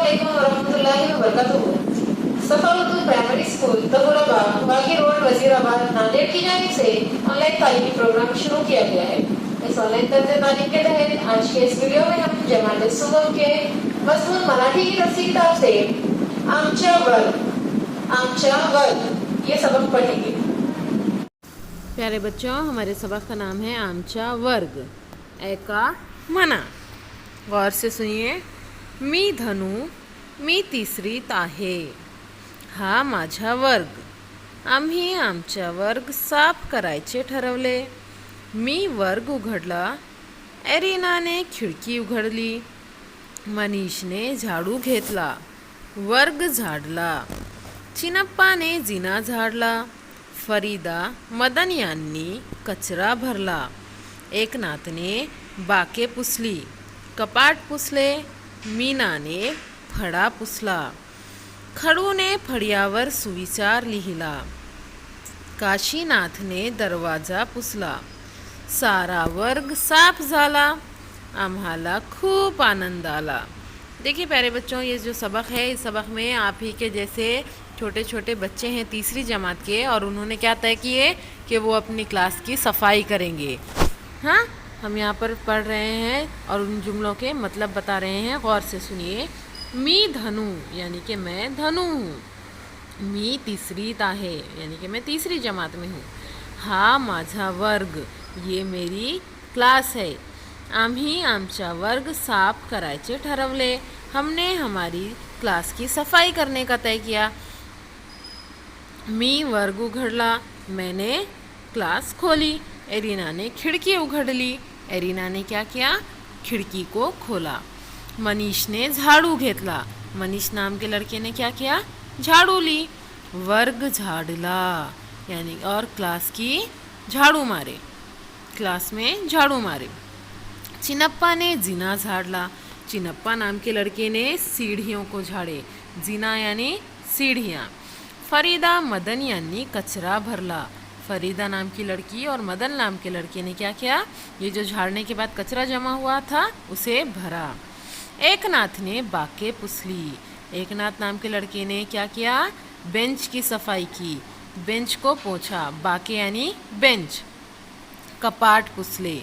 अस्सलामुअलैकुम वरहमतुल्लाहि वबरकातुहू। सफा उर्दू प्राइमरी स्कूल तहुराबाद बागी रोड वजीराबाद नांदेड़ की जानिब से ऑनलाइन तालीमी प्रोग्राम शुरू किया गया है। इस ऑनलाइन तर्ज तालीम के तहत आज के इस वीडियो में हम जमात सुगम के मजमून मराठी की दरसी किताब से आमचा वर्ग ये सबक पढ़ेंगे। प्यारे बच्चों, हमारे सबक का नाम है आमचा वर्ग। ए का मना। गौर से सुनिए। मी धनु, मी तिसरीत आहे। हा माझा वर्ग। आम्ही आमचा वर्ग साफ करायचे ठरवले। मी वर्ग उघडला, एरिनाने खिडकी उघडली, मनीषने झाडू घेतला, वर्ग झाडला, चिनप्पाने जिना झाडला, फरीदा मदन यांनी कचरा भरला, एकनाथने बाके पुसली, कपाट पुसले, मीनाने फडा पुसला, खडूने फड्यावर सुविचार लिहिला, काशीनाथने दरवाजा पुसला, सारा वर्ग साफ झाला, आम्हाला खूप आनंद आला। देखिए प्यारे बच्चों, ये जो सबक है, इस सबक में आप ही के जैसे छोटे छोटे बच्चे हैं तीसरी जमात के, और उन्होंने क्या तय किए कि वो अपनी क्लास की सफाई करेंगे। हाँ, हम यहाँ पर पढ़ रहे हैं और उन जुमलों के मतलब बता रहे हैं। गौर से सुनिए। मी धनु यानी कि मैं धनु हूँ। मी तिसरीत आहे यानी कि मैं तीसरी जमात में हूँ। हा माझा वर्ग ये मेरी क्लास है। आम्ही आमचा वर्ग साफ करायचे ठरवले। हमने हमारी क्लास की सफाई करने का तय किया। मी वर्ग उघडला, मैंने क्लास खोली। एरिना ने खिड़की उघडली, एरिना ने क्या किया, खिड़की को खोला। मनीष ने झाड़ू घेतला, मनीष नाम के लड़के ने क्या किया, झाड़ू ली। वर्ग झाड़ला यानी और क्लास की झाड़ू मारे, क्लास में झाड़ू मारे। चिनप्पा ने जीना झाड़ला, चिनप्पा नाम के लड़के ने सीढ़ियों को झाड़े, जीना यानी सीढ़ियाँ। फरीदा मदन यांनी कचरा भरला, फरीदा नाम की लड़की और मदन नाम के लड़के ने क्या किया, ये जो झाड़ने के बाद कचरा जमा हुआ था उसे भरा। एकनाथ ने बाके पुसली, एकनाथ नाम के लड़के ने क्या किया, बेंच की सफाई की, बेंच को पोंछा, बाके यानी बेंच। कपाट पुसले।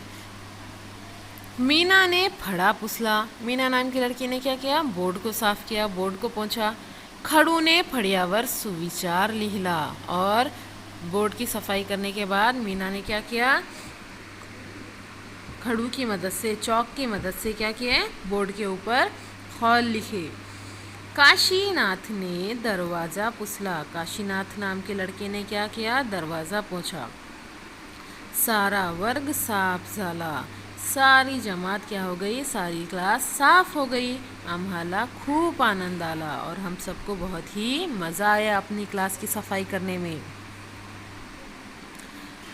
मीना ने फड़ा पुसला, मीना नाम की लड़की ने क्या किया, बोर्ड को साफ किया, बोर्ड को पोंछा। खड़ू ने फड़ियावर सुविचार लिहिला, और बोर्ड की सफाई करने के बाद मीना ने क्या किया, खड़ू की मदद से, चौक की मदद से क्या किया, बोर्ड के ऊपर खौल लिखे। काशीनाथ ने दरवाज़ा पुसला, काशीनाथ नाम के लड़के ने क्या किया, दरवाज़ा पोंछा। सारा वर्ग साफ झाला, सारी जमात क्या हो गई, सारी क्लास साफ हो गई। आम्हाला खूप आनंद आला और हम सबको बहुत ही मज़ा आया अपनी क्लास की सफाई करने में।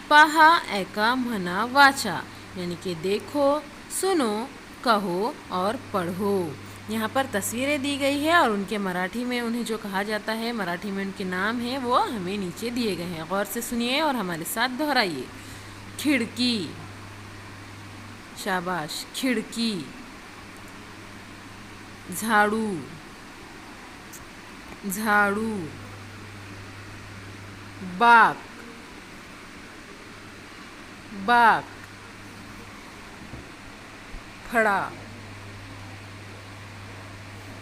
पहा, ऐका, म्हणा, वाचा यानी कि देखो, सुनो, कहो और पढ़ो। यहाँ पर तस्वीरें दी गई है और उनके मराठी में उन्हें जो कहा जाता है, मराठी में उनके नाम हैं, वो हमें नीचे दिए गए हैं। गौर से सुनिए और हमारे साथ दोहराइए। खिड़की, शाबाश, खिड़की। झाड़ू, झाड़ू। बाक, बाक। फड़ा,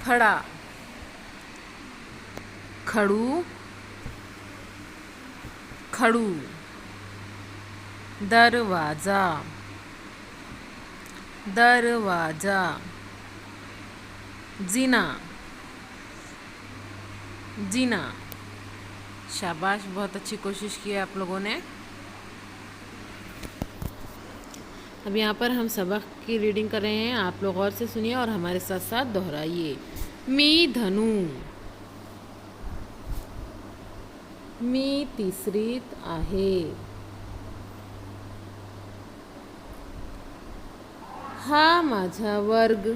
फड़ा। खड़ू, खड़ू। दरवाजा, दरवाजा। जीना, जीना। शाबाश, बहुत अच्छी कोशिश की है आप लोगों ने। अब यहाँ पर हम सबक की रीडिंग कर रहे हैं, आप लोग गौर से सुनिए और हमारे साथ साथ दोहराइए। मी धनु, मी तिसरीत आहे। हा माझा वर्ग।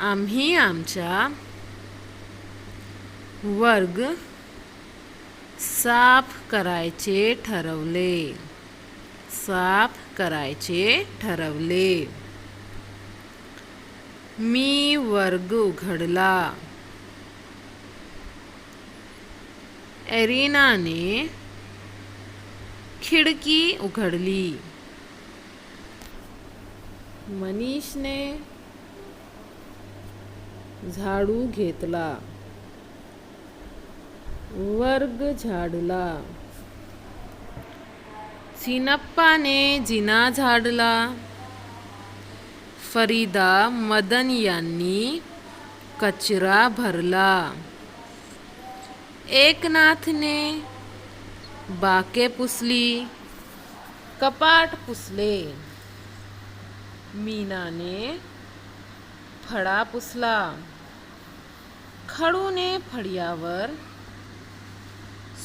आम्ही आमचा वर्ग साफ करायचे ठरवले, साफ करायचे ठरवले। मी वर्ग उघडला. एरिनाने खिडकी उघडली. मनीषने झाडू घेतला. वर्ग झाडला. सिनप्पाने जिना झाडला. फरीदा, मदन यांनी कचरा भरला. एकनाथने बाके पुसली. कपाट पुसले. मीनाने फळा पुसला. खडूने फळ्यावर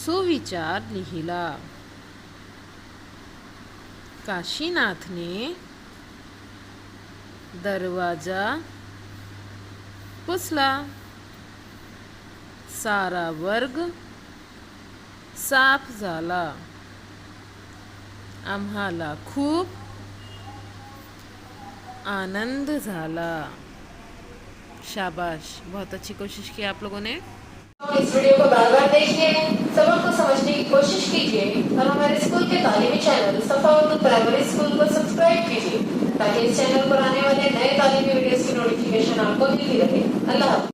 सुविचार लिहिला. काशीनाथने दरवाजा पुसला. सारा वर्ग साफ झाला. आम्हाला खूप आनंद झाला. शाबाश, बहुत अच्छी कोशिश की आप लोगों ने. इस वीडियो को बार बार देखिए, सबक को समझने की कोशिश कीजिए और हमारे स्कूल के तालीमी चैनल सफावतुल प्राइमरी स्कूल को सब्सक्राइब कीजिए ताकि इस चैनल पर आने वाले नए तालीमी वीडियोस की नोटिफिकेशन आपको मिलती रहे. अल्लाह हाफ़िज़.